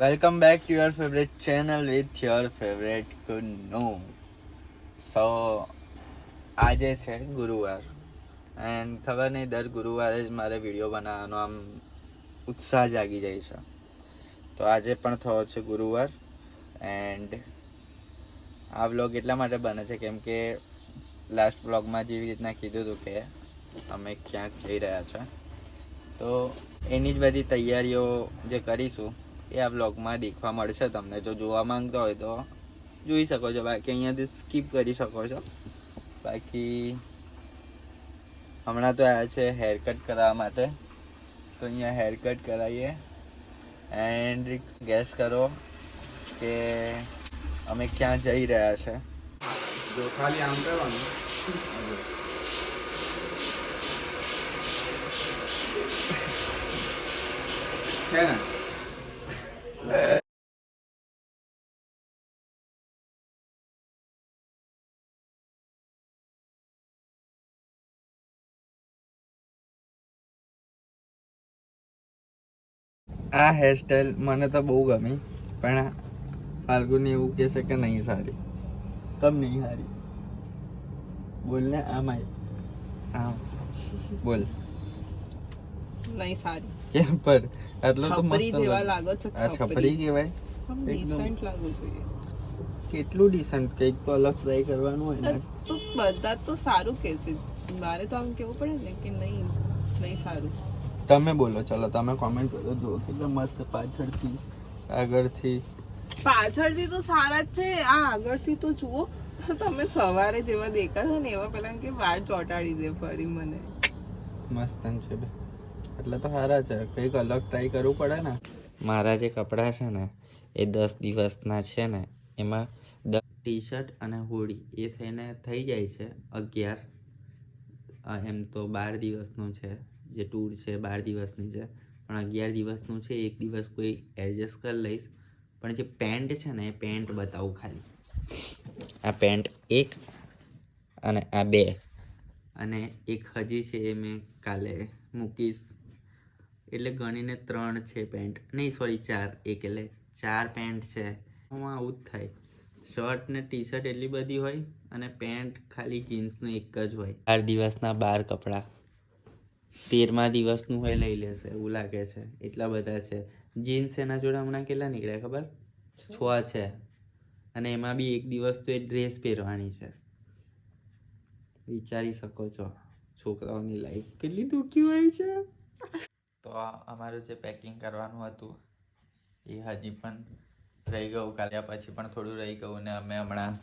Welcome back to your favorite channel with your favorite Kunu. So આજે છે ગુરુવાર and ખબર નહીં દર ગુરુવારે જ મારે વિડીયો બનાવવાનો આમ ઉત્સાહ જાગી જાય છે. તો આજે પણ થયો છે ગુરુવાર એન્ડ આ વ્લોગ એટલા માટે બને છે કેમ કે લાસ્ટ વ્લોગમાં જેવી રીતના કીધું હતું કે અમે ક્યાંક જઈ રહ્યા છે, તો એની જ બધી તૈયારીઓ જે કરીશું એ આ વ્લોગમાં દેખવા મળશે તમને. જો જોવા માંગતા હોય તો જોઈ શકો છો, બાકી અહીંયાથી સ્કીપ કરી શકો છો. બાકી હમણાં તો આવ્યા છે હેર કટ કરવા માટે, તો અહીંયા હેર કટ કરાવીએ એન્ડ ગેસ કરો કે અમે ક્યાં જઈ રહ્યા છે. જો ખાલી આમ કરવાનું છે ને. આ હેરસ્ટાઈલ મને તો બહુ ગમી, પણ ફાલ્ગુની એવું કહેશે કે નહીં સારી. કમ નહીં સારી બોલ ને. આમાં આમ બોલ નહીં સારી. કેમ પર આટલો તો છપરી મસ્ત જેવા લાગે. લાગો છો. આ છપરી કહેવાય? આમ ડિસન્ટ લાગવું જોઈએ. કેટલું ડિસન્ટ, કંઈક તો અલગ ટ્રાય કરવાનું હોય ને. તો બધા તો સારું કહેશે, મારે તો આમ કેવું પડે ને કે નહીં સારું. તમે બોલો, ચલો તમે કોમેન્ટ કરો. જો કેટલા મસ્ત પાછળથી આગળથી. પાછળથી તો સારા જ છે, આ આગળથી તો જુઓ તમે સવારે જેવા દેખાશો ને એવા પેલા કે વાળ ચોંટાડી દે ફરી મને. મસ્ત છે બે, એટલે તો સારા છે. કંઈક અલગ ટ્રાય કરવું પડે ને. મારા જે કપડાં છે ને એ 10 દિવસના છે ને, એમાં ટી શર્ટ અને હોડી એ થઈને થઈ જાય છે 11. એમ તો 12 દિવસનું છે, જે ટૂર છે 12 દિવસની છે, પણ 11 દિવસનું છે. એક દિવસ કોઈ એડજસ્ટ કરી લઈશ. પણ જે પેન્ટ છે ને એ પેન્ટ બતાવું ખાલી. આ પેન્ટ એક અને આ બે, અને એક હજી છે એ મેં કાલે મૂકીશ. એટલે ગણીને 3 છે પેન્ટ, નહીં સોરી 4. એક એટલે 4 પેન્ટ છે. આમાં આવું જ થાય. શર્ટ ને ટી શર્ટ એટલી બધી હોય અને પેન્ટ ખાલી જીન્સનું એક જ હોય. 12 દિવસના 12 કપડાં 13મા દિવસનું હોય લઈ લેશે એવું લાગે છે, એટલા બધા છે. જીન્સ એના જોડે હમણાં કેટલા નીકળ્યા ખબર? 6 છે, અને એમાં બી એક દિવસ તો એ ડ્રેસ પહેરવાની છે. વિચારી શકો છો છોકરાઓની લાઈફ કેટલી દુઃખી હોય છે. તો અમારું જે પેકિંગ કરવાનું હતું એ હજી પણ રહી ગયું. કાલે પછી પણ થોડું રહી ગયું, ને અમે હમણાં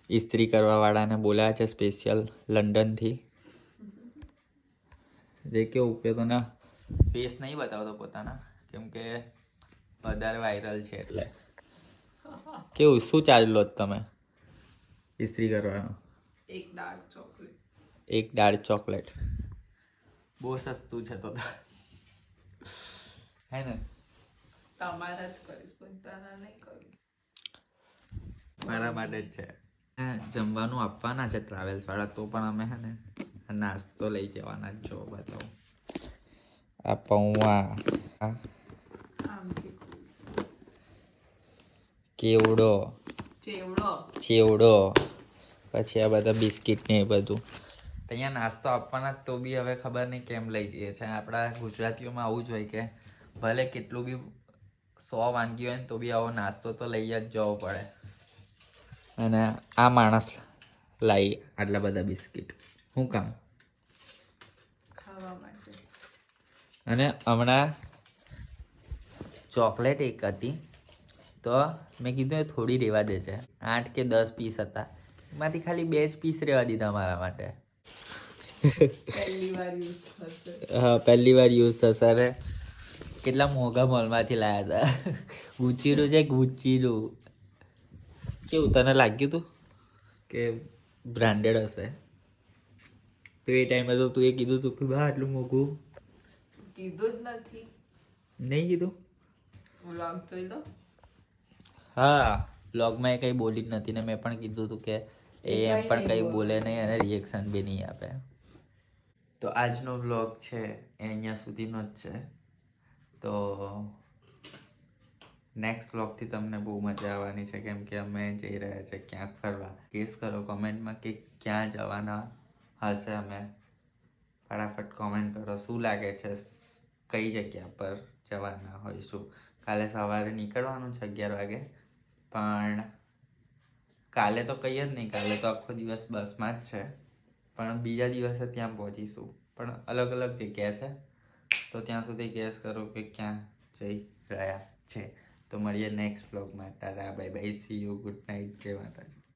ઇસ્ત્રી કરવાવાળાને બોલાવ્યા છે સ્પેશિયલ લંડનથી. જે કેવું કે તને ફેસ નહીં બતાવતો પોતાના, કેમ કે વધારે વાયરલ છે. એટલે કેવું શું ચાલ્યું હતું તમે ઇસ્ત્રી કરવાનું? એક ડાર્ક ચોકલેટ. એક ડાર્ક ચોકલેટ બહુ સસ્તું છે તો હે ને? તમારા જ કરીશ, બધાના નહીં કરું. મારા માટે જ છે. જમવાનું આપવાના છે ટ્રાવેલ્સ વાળા, તો પણ અમે હે ને નાસ્તો લઈ જવાના જ. જો બતાવો આ પૌવા, આમથી કેવડો, ચેવડો, પછી આ બધા બિસ્કિટ ને એ બધું. અહીંયા નાસ્તો આપવાના, તો બી હવે ખબર નહીં કેમ લઈ જઈએ છે. આપણા ગુજરાતીઓમાં આવું જ હોય કે ભલે કેટલું બી 100 વાનગી હોય ને તો બી આવો નાસ્તો તો લઈ જ જવો પડે. અને આ માણસ લાવી આટલા બધા બિસ્કિટ શું કામ? ખાવા માટે. અને હમણાં ચોકલેટ એક હતી, તો મેં કીધું એ થોડી રહેવા દે છે. 8 કે 10 પીસ હતા, એમાંથી ખાલી 2 જ પીસ રહેવા દીધા મારા માટે. પહેલી વાર યુઝ થશે. હા, પહેલી વાર યુઝ થશે. અરે કેટલા મોંઘા મોલમાંથી લાવ્યા હતા. ગુચીરું છે, ગુચીરું. કેવું તને લાગ્યું હતું કે બ્રાન્ડેડ હશે? તો એ ટાઈમે તો તું એ કીધું હતું કે બા આટલું મોંઘું. કીધું જ નથી. નહીં કીધું? વ્લોગ જોઈ લો. હા, બ્લોગમાં એ કંઈ બોલી જ નથી, ને મેં પણ કીધું હતું કે એ એમ પણ કંઈ બોલે નહીં અને રિએક્શન બી નહીં આપે. તો આજનો વ્લોગ છે એ અહીંયા સુધીનો જ છે. તો નેક્સ્ટ વ્લોગથી તમને બહુ મજા આવવાની છે, કેમ કે અમે જઈ રહ્યા છે ક્યાંક ફરવા. ગેસ કરો કોમેન્ટમાં કે ક્યાં જવાના હશે અમે. ફટાફટ કોમેન્ટ કરો, શું લાગે છે કઈ જગ્યા પર જવાના હોઈશું. કાલે સવારે નીકળવાનું છે 11 વાગે, પણ કાલે તો કંઈ જ નહીં, કાલે તો આખો દિવસ બસમાં જ છે. પણ બીજા દિવસે ત્યાં પહોંચીશું, પણ અલગ અલગ જગ્યા છે. તો ત્યાં સુધી ગેસ કરો કે ક્યાં જઈ રહ્યા છે. તો મળીએ નેક્સ્ટ વ્લોગમાં. Tata bye bye, C you, good night, જય માતાજી.